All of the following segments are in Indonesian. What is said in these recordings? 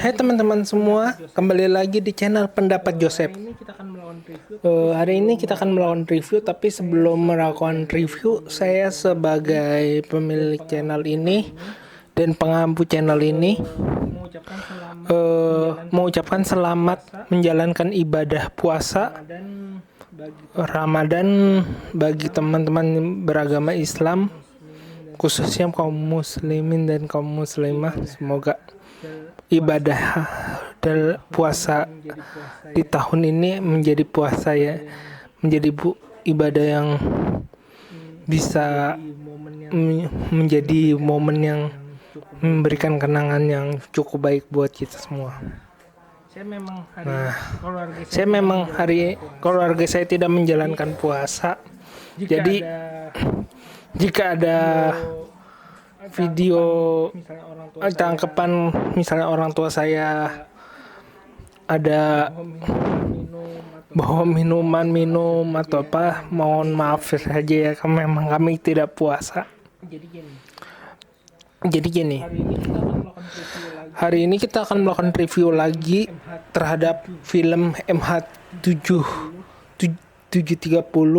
Hai teman-teman semua, kembali lagi di channel Pendapat Joseph. Hari ini kita akan melakukan review, tapi sebelum melakukan review, saya sebagai pemilik channel ini dan pengampu channel ini mengucapkan selamat menjalankan ibadah puasa Ramadan bagi teman-teman beragama Islam, khususnya kaum muslimin dan kaum muslimah. Semoga ibadah dan puasa di tahun ini menjadi puasa menjadi ibadah yang bisa menjadi momen yang memberikan kenangan yang cukup baik buat kita semua. Keluarga saya tidak menjalankan puasa. Jadi jika ada video tangkapan misalnya orang tua saya ada bawa minum atau apa, mohon maaf saja ya, memang kami tidak puasa. Jadi gini, hari ini kita akan melakukan review lagi terhadap film MH730.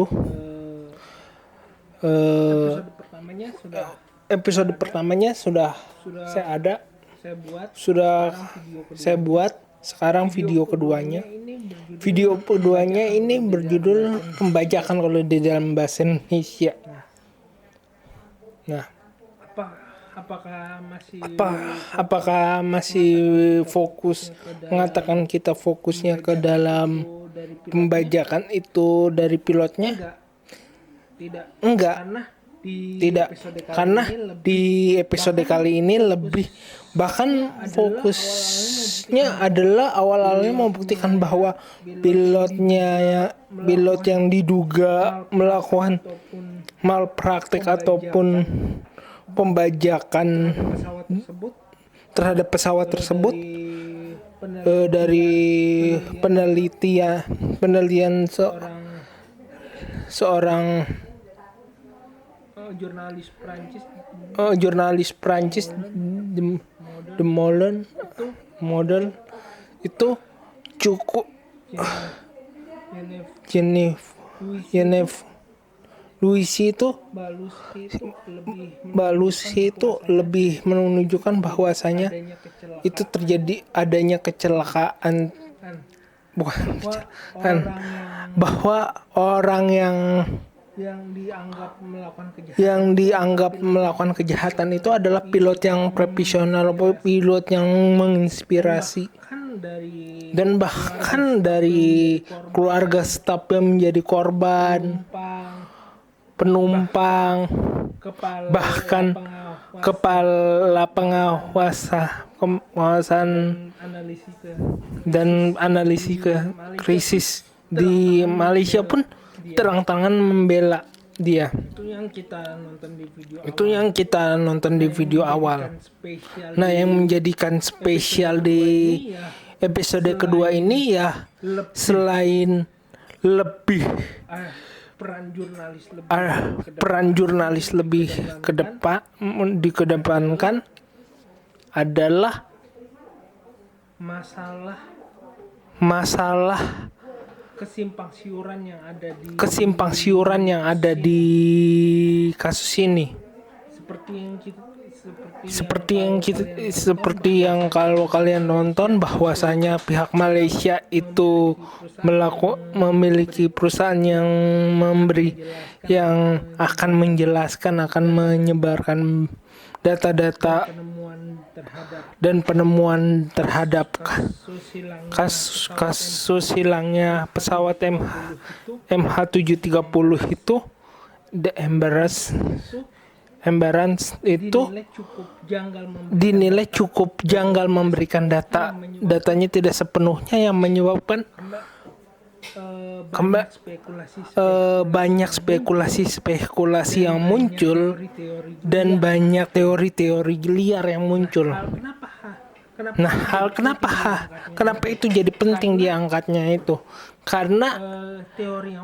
Episode pertamanya sudah saya buat. Sekarang video keduanya ini berjudul Pembajakan kalau di dalam bahasa Indonesia. Nah, apakah masih fokus mengatakan kita fokusnya ke dalam pembajakan itu dari pilotnya? Enggak. Karena di episode kali ini lebih, bahkan fokusnya adalah awal-awalnya membuktikan bahwa pilot yang diduga melakukan malpraktik ataupun pembajakan terhadap pesawat tersebut dari penelitian seorang jurnalis Prancis, The Model itu cukup Balusi itu lebih menunjukkan bahwasanya itu terjadi adanya kecelakaan, bahwa orang yang dianggap melakukan kejahatan itu adalah pilot yang profesional, pilot yang menginspirasi, dan bahkan dari keluarga staf yang menjadi korban, penumpang, bahkan kepala pengawasan dan analisika krisis di Malaysia pun terang-terangan membela dia. Itu yang kita nonton di video awal. Nah, yang menjadikan spesial di episode kedua ini ya, selain lebih peran jurnalis lebih dikedepankan adalah masalah kesimpang siuran yang ada di kasus ini. Seperti yang kalau kalian nonton, bahwasanya pihak Malaysia itu memiliki perusahaan yang akan menjelaskan, akan menyebarkan data-data dan penemuan terhadap kasus hilangnya pesawat MH730 itu. The Embarrass itu dinilai cukup janggal memberikan datanya tidak sepenuhnya, yang menyebabkan banyak spekulasi yang muncul dan banyak teori-teori liar yang muncul. Nah, kenapa itu jadi penting diangkatnya itu? Karena teori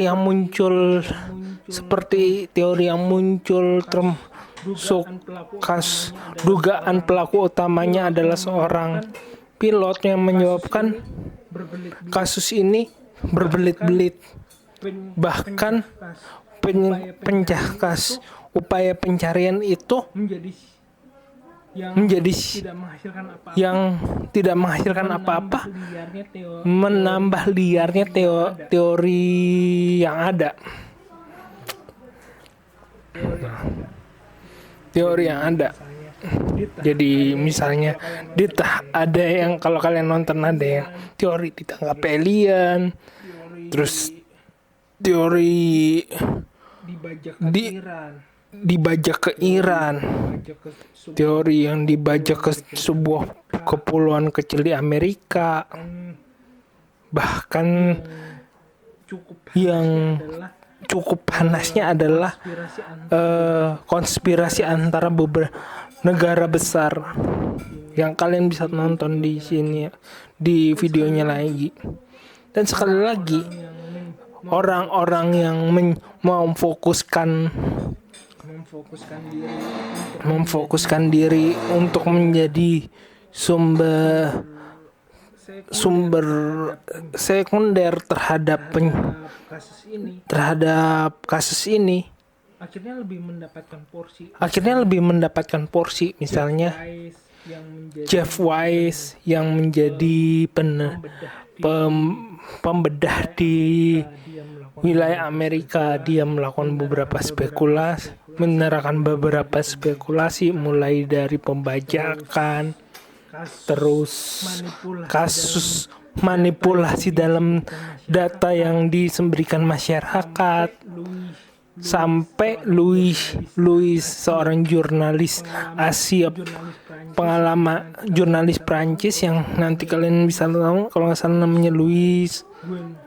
yang muncul seperti teori yang muncul dugaan pelaku utamanya adalah seorang pilot yang menyebabkan kasus ini berbelit-belit. Bahkan upaya pencarian itu menjadi yang tidak menghasilkan apa-apa, menambah liarnya teori yang ada. Jadi misalnya ada yang, kalau kalian nonton, ada yang teori ditangkap alien, terus teori dibajak ke Iran, teori yang dibajak ke sebuah kepulauan kecil di Amerika, bahkan yang cukup panasnya adalah konspirasi antara beberapa negara besar yang kalian bisa nonton di sini di videonya lagi. Dan sekali lagi, orang-orang yang memfokuskan diri untuk menjadi sumber sekunder terhadap kasus ini akhirnya lebih mendapatkan porsi. Misalnya Jeff Wise yang menjadi pembedah di wilayah Amerika, dia melakukan beberapa spekulasi mulai dari pembajakan, terus kasus manipulasi dalam data yang diberikan masyarakat, sampai Louis seorang jurnalis Asia, jurnalis Prancis yang nanti kalian bisa tahu kalau nggak salah namanya Louis.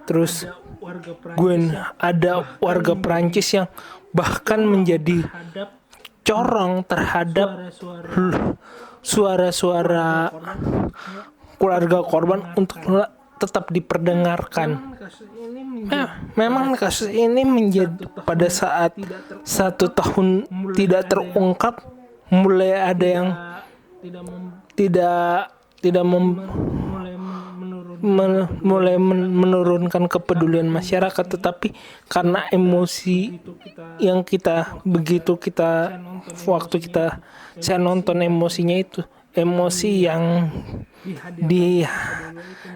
Terus ada warga Prancis yang bahkan menjadi corong terhadap suara-suara keluarga korban untuk tetap diperdengarkan. Memang kasus ini menjadi pada saat 1 tahun tidak terungkap, mulai ada yang mulai menurunkan kepedulian masyarakat. Tetapi karena emosi yang saya nonton, emosinya itu emosi yang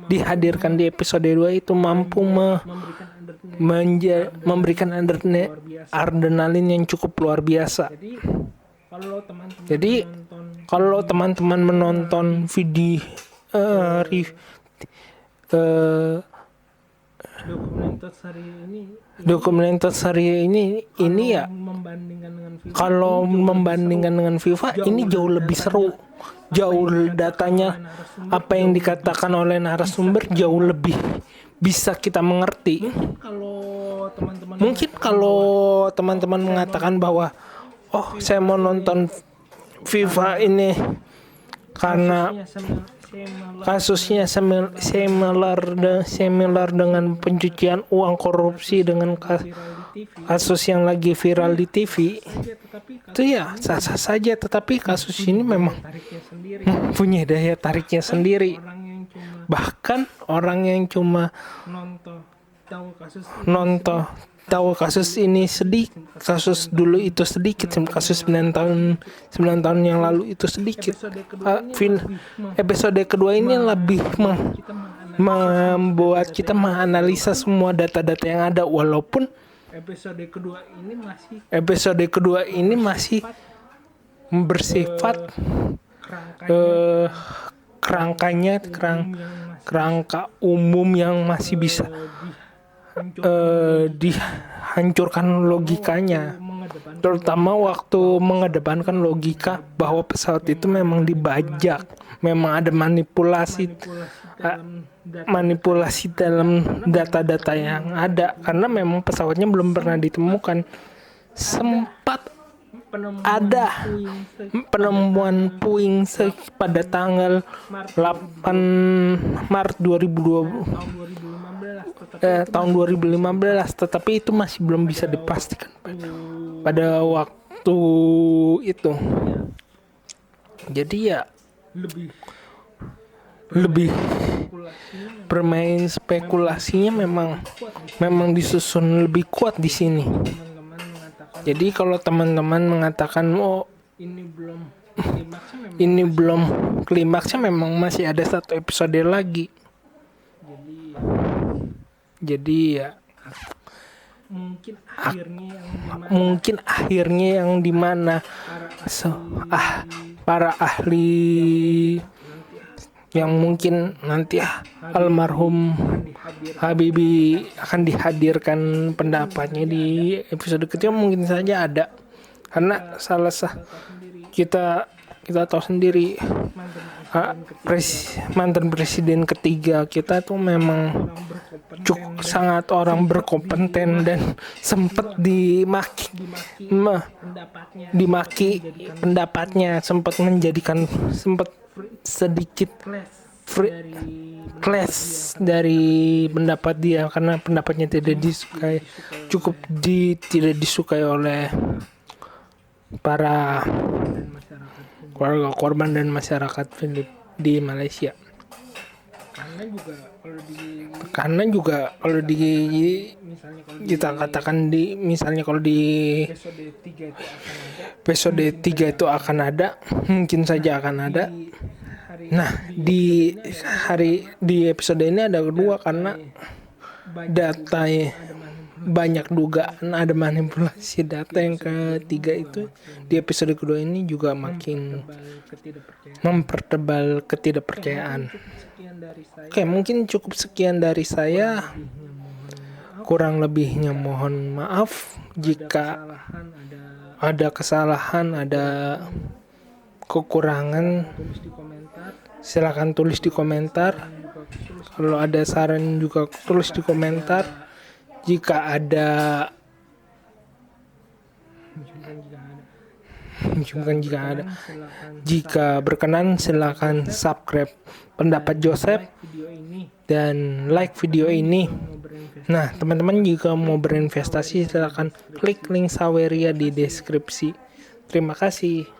dihadirkan di episode 2 itu mampu memberikan adrenalin yang cukup luar biasa. Jadi kalau teman-teman menonton video dokumenter seri ini ya, kalau membandingkan dengan FIFA ini jauh lebih seru. Jauh datanya, apa yang dikatakan oleh narasumber jauh lebih bisa kita mengerti. Mungkin kalau teman-teman mengatakan bahwa saya mau nonton FIFA ini karena kasusnya similar dengan pencucian uang, korupsi, dengan kasus yang lagi viral di TV, itu ya sah-sah saja. Tetapi kasus ini memang punya daya tariknya sendiri. Bahkan orang yang cuma tahu kasus ini sedikit, kasus dulu itu sedikit, kasus 9 tahun yang lalu itu sedikit. Episode kedua ini lebih membuat kita menganalisa semua data-data yang ada, walaupun episode kedua ini masih bersifat kerangka umum yang masih bisa dihancurkan logikanya, terutama waktu mengedepankan logika bahwa pesawat itu memang dibajak, memang ada manipulasi dalam data-data yang ada, karena memang pesawatnya belum pernah ditemukan. Sempat ada penemuan puing pada tanggal 8 Maret 2015, tetapi itu masih belum bisa dipastikan pada satu itu. Jadi ya lebih bermain spekulasinya memang disusun lebih kuat di sini. Jadi kalau teman-teman mengatakan ini belum klimaksnya, memang masih ada satu episode lagi. Jadi ya mungkin akhirnya yang dimana para ahli yang mungkin nanti almarhum Habibie akan dihadirkan pendapatnya di episode ketiga, mungkin saja ada, karena kita tahu sendiri mantan presiden ketiga kita tuh memang sangat orang berkompeten dan sempat dimaki pendapatnya, sempat sedikit clash dari pendapat dia, karena pendapatnya tidak disukai oleh para keluarga korban dan masyarakat di Malaysia. Karena juga kalau kita katakan misalnya kalau di episode 3 itu akan ada, mungkin saja akan ada. Nah, di episode ini ada kedua, karena banyak dugaan ada manipulasi data. Yang ketiga itu di episode kedua ini juga makin mempertebal ketidakpercayaan. Oke, mungkin cukup sekian dari saya. Kurang lebihnya mohon maaf jika ada kesalahan, ada kekurangan. Silakan tulis di komentar. Kalau ada saran juga tulis di komentar. Jika berkenan silakan subscribe Pendapat Joseph dan like video ini. Nah, teman-teman jika mau berinvestasi silakan klik link Saweria di deskripsi. Terima kasih.